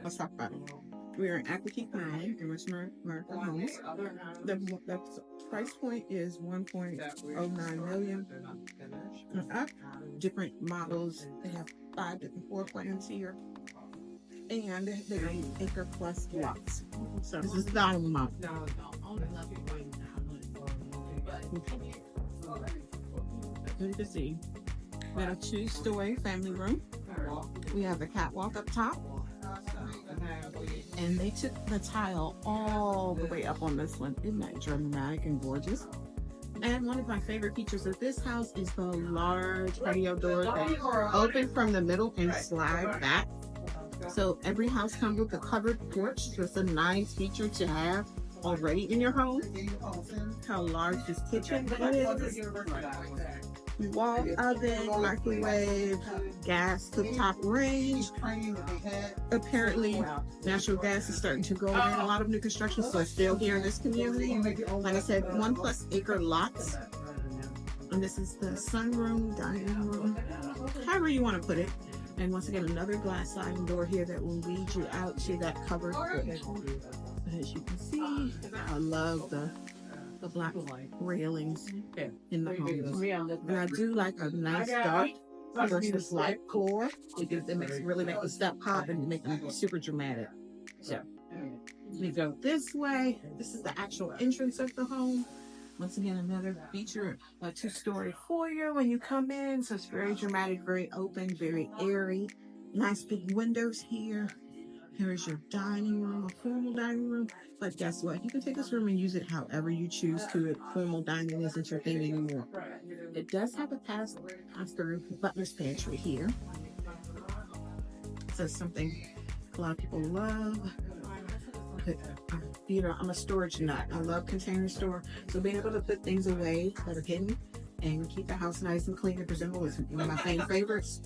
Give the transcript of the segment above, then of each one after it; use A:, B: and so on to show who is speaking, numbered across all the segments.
A: Let's talk about it. We are in Accokeek, Maryland, in Richmond, American Homes. The price point is 1.09 million. Up, different models. They have 5 different floor plans here, and they're acre plus lots. So this is the dining model. You can see we got a 2-story family room. We have the catwalk up top, and they took the tile all the way up on this one. Isn't that dramatic and gorgeous? And one of my favorite features of this house is the large patio doors that open from the middle and slide back. So every house comes with a covered porch. So it's a nice feature to have already in your home. How large this kitchen is. Wall oven, microwave, gas cooktop range. Apparently, natural gas is starting to go in a lot of new construction, so it's still here in this community. Like I said, 1+ acre lots. And this is the sunroom, dining room, however you want to put it. And once again, another glass sliding door here that will lead you out to that covered porch. As you can see, I love the black railings in the home. And I do like a nice dark versus light core. It really makes the step pop and make them super dramatic. So we go this way. This is the actual entrance of the home. Once again, another feature, a 2-story foyer when you come in. So it's very dramatic, very open, very airy. Nice big windows here. Here's your dining room, a formal dining room. But guess what? You can take this room and use it however you choose to. Formal dining isn't your thing anymore. It does have a pass-through butler's pantry here. So something a lot of people love. You know, I'm a storage nut. I love container store. So being able to put things away that are hidden and keep the house nice and clean and presentable is one of my main favorites.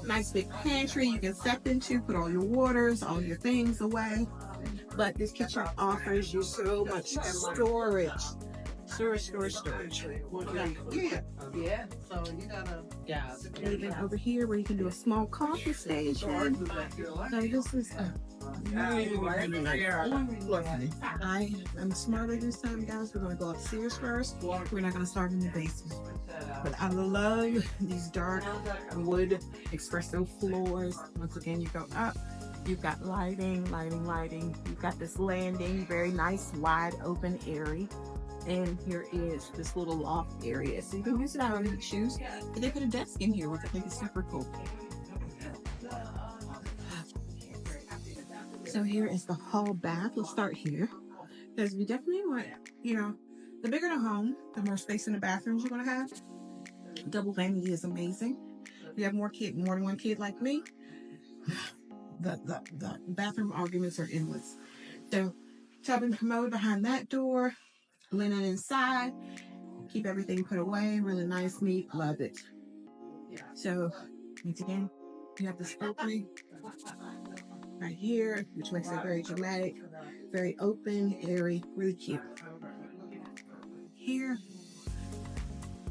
A: Nice big pantry you can step into, put all your waters, all your things away. But this kitchen offers you so much storage. Storage. Yeah. So you gotta, even over here where you can do a small coffee station. So this is I am smarter this time, guys. We're gonna go upstairs first. We're not gonna start in the basement. But I love these dark wood espresso floors. Once again, you go up. You've got lighting. You've got this landing, very nice, wide open area. And here is this little loft area. So you can use it however you choose. But they put a desk in here, which I think is super cool. So here is the hall bath. Let's start here. Because we definitely want, you know, the bigger the home, the more space in the bathrooms you're going to have. Double vanity is amazing. If you have more than one kid like me, the bathroom arguments are endless. So tub and commode behind that door, linen inside, keep everything put away, really nice, neat, love it. So once again, you have this opening right here, which makes it very dramatic, very open, airy, really cute. Here,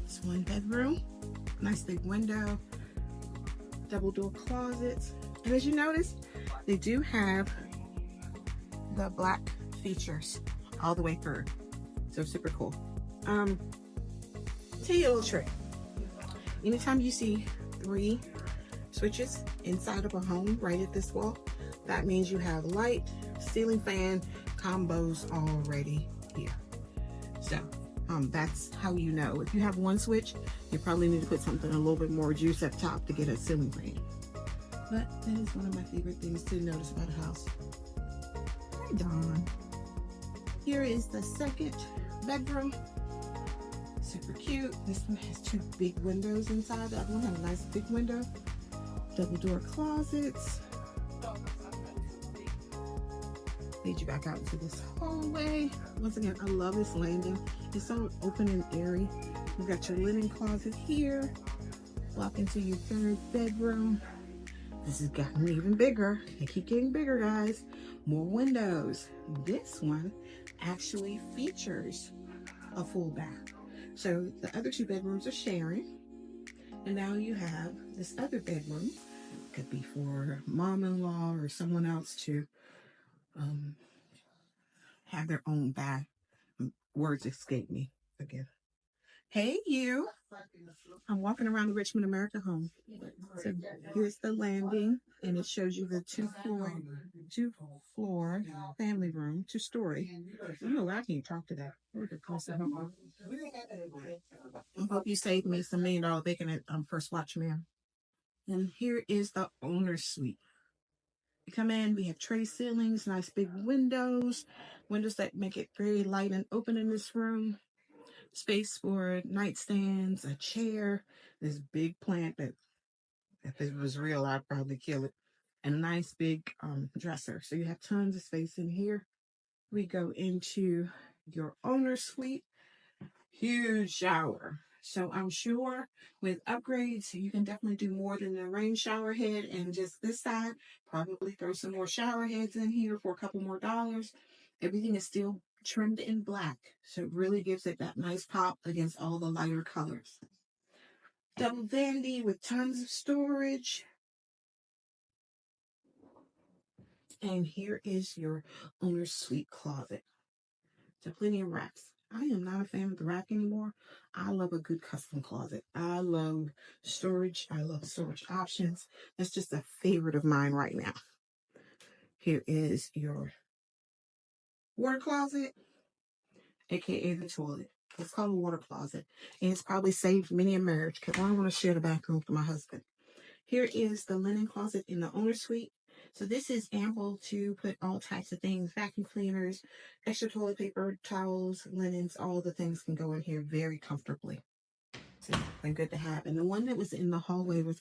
A: it's 1 bedroom, nice big window, double door closets. And as you notice, they do have the black features all the way through. So super cool. Tell you a little trick. Anytime you see 3 switches inside of a home right at this wall, that means you have light, ceiling fan combos already here. So that's how you know. If you have 1 switch, you probably need to put something a little bit more juice up top to get a ceiling fan. But that is one of my favorite things to notice about a house. Hi, Dawn. Here is the 2nd bedroom. Super cute. This one has 2 big windows inside. The other one has a nice big window. Double door closets. Lead you back out into this hallway. Once again, I love this landing. It's so open and airy. You've got your linen closet here. Walk into your 3rd bedroom. This has gotten even bigger. They keep getting bigger, guys. More windows. This one actually features a full bath. So the other 2 bedrooms are sharing. And now you have this other bedroom Could be for mom-in-law or someone else to have their own bath. Words escape me. Forgive. Hey, you. I'm walking around the Richmond America home. So here's the landing, and it shows you the two floor family room, 2-story. Oh, I can't talk to that. I hope you saved me some $1 million bacon at First Watch, ma'am. And here is the owner's suite. You come in, we have tray ceilings, nice big windows that make it very light and open in this room. Space for nightstands, a chair, this big plant that if it was real, I'd probably kill it, and a nice big dresser. So you have tons of space in here. We go into your owner's suite. Huge shower. So I'm sure with upgrades, you can definitely do more than the rain shower head and just this side. Probably throw some more shower heads in here for a couple more dollars. Everything is still trimmed in black. So it really gives it that nice pop against all the lighter colors. Double vanity with tons of storage. And here is your owner's suite closet. So plenty of racks. I am not a fan of the rack anymore. I love a good custom closet. I love storage. I love storage options. That's just a favorite of mine right now. Here is your water closet, aka the toilet. It's called a water closet. And it's probably saved many a marriage because I don't want to share the bathroom with my husband. Here is the linen closet in the owner suite. So this is ample to put all types of things, vacuum cleaners, extra toilet paper, towels, linens, all the things can go in here very comfortably. So they're good to have. And the one that was in the hallway was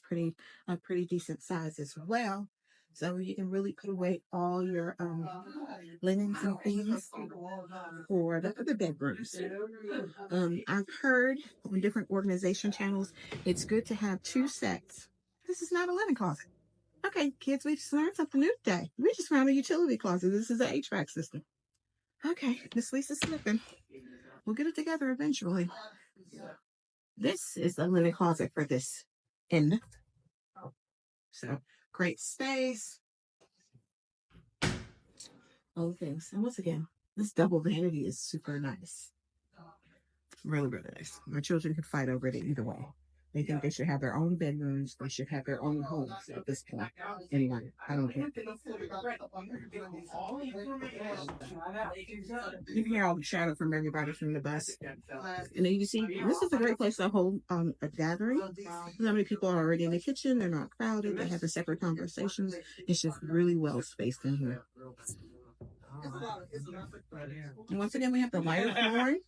A: a pretty decent size as well. So you can really put away all your linens and things for the other bedrooms. I've heard on different organization channels, it's good to have 2 sets. This is not a linen closet. Okay, kids, we just learned something new today. We just found a utility closet. This is an HVAC system. Okay, Miss Lisa's slipping. We'll get it together eventually. This is the linen closet for this end. So, great space. Okay, so once again, this double vanity is super nice. Really, really nice. My children could fight over it either way. They think they should have their own bedrooms. They should have their own homes at this point. Anyway, I don't care. You can hear all the chatter from everybody from the bus. And then you see, this is a great place to hold a gathering. How many people are already in the kitchen? They're not crowded. They have a separate conversations. It's just really well spaced in here. And once again, we have the lighter flooring,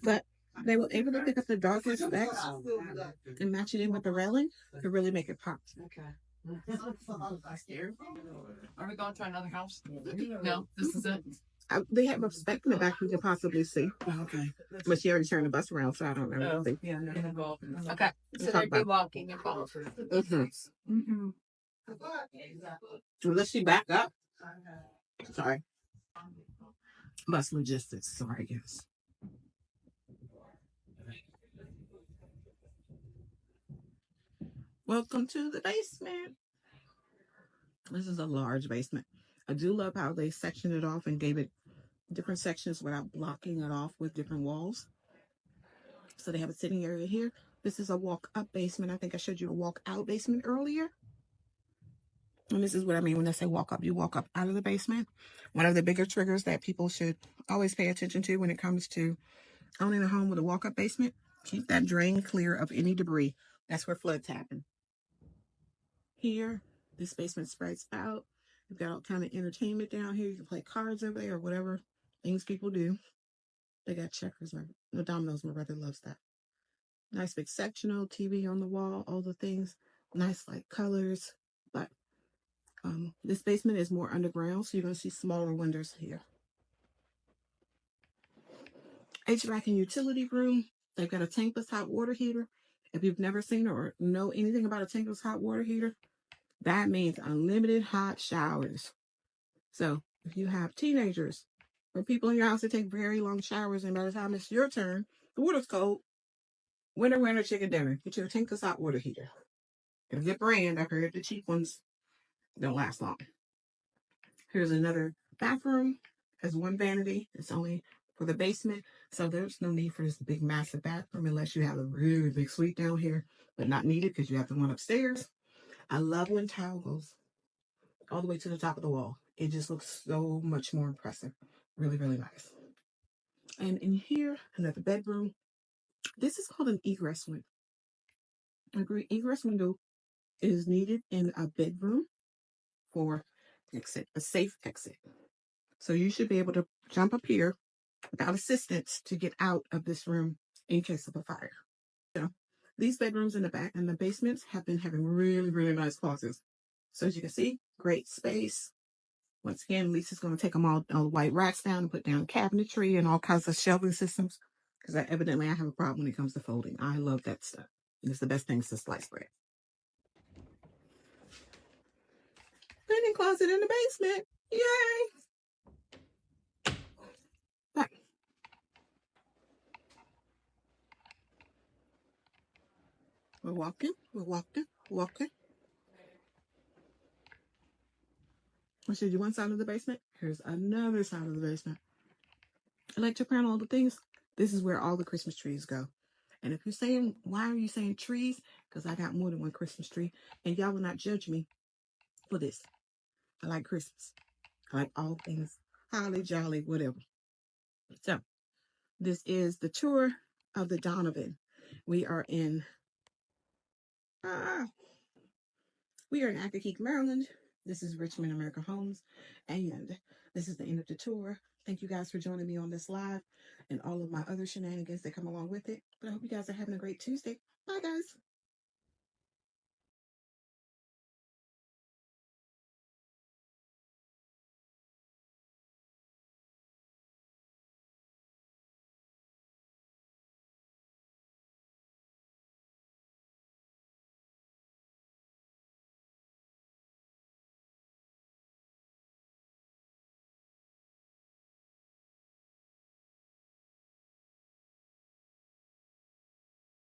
A: but they were able to pick up the darker specs and match it in with the railing to really make it pop. Okay. Are we going to another house? No, this is it. They have a spec in the back you can possibly see. Okay. But she already turned the bus around, so I don't know. Oh, yeah, no. Okay. So they'd be walking and following. Let's see back up. Sorry. Bus logistics. Sorry, guys. Welcome to the basement. This is a large basement. I do love how they sectioned it off and gave it different sections without blocking it off with different walls. So they have a sitting area here. This is a walk-up basement. I think I showed you a walk-out basement earlier. And this is what I mean when I say walk up. You walk up out of the basement. One of the bigger triggers that people should always pay attention to when it comes to owning a home with a walk-up basement, keep that drain clear of any debris. That's where floods happen. Here, this basement spreads out. You've got all kind of entertainment down here. You can play cards over there or whatever things people do. They got checkers, no dominoes. My brother loves that. Nice big sectional, TV on the wall, all the things. Nice light colors. But this basement is more underground, so you're going to see smaller windows here. HVAC and utility room. They've got a tankless hot water heater. If you've never seen or know anything about a tankless hot water heater, that means unlimited hot showers. So if you have teenagers or people in your house that take very long showers, and by the time it's your turn, the water's cold. Winter, chicken dinner. Get your tankless hot water heater. Get a good brand. I heard the cheap ones don't last long. Here's another bathroom. Has one vanity. It's only for the basement. So there's no need for this big, massive bathroom unless you have a really big suite down here, but not needed because you have the one upstairs. I love when tile goes all the way to the top of the wall. It just looks so much more impressive. Really, really nice. And in here, another bedroom. This is called an egress window. An egress window is needed in a bedroom for exit, a safe exit. So you should be able to jump up here without assistance to get out of this room in case of a fire. So these bedrooms in the back and the basements have been having really, really nice closets. So as you can see, great space. Once again, Lisa's going to take them all the white racks down and put down cabinetry and all kinds of shelving systems because evidently I have a problem when it comes to folding. I love that stuff. It's the best thing since sliced bread. Linen closet in the basement. Yay! But we're walking, we're walking, walking. I showed you one side of the basement. Here's another side of the basement. Electric panel, all the things. This is where all the Christmas trees go. And if you're saying, why are you saying trees? Because I got more than one Christmas tree. And y'all will not judge me for this. I like Christmas. I like all things holly, jolly, whatever. So this is the tour of the Donovan. We are in Accokeek, Maryland. This is Richmond America Homes. And this is the end of the tour. Thank you guys for joining me on this live and all of my other shenanigans that come along with it. But I hope you guys are having a great Tuesday. Bye, guys.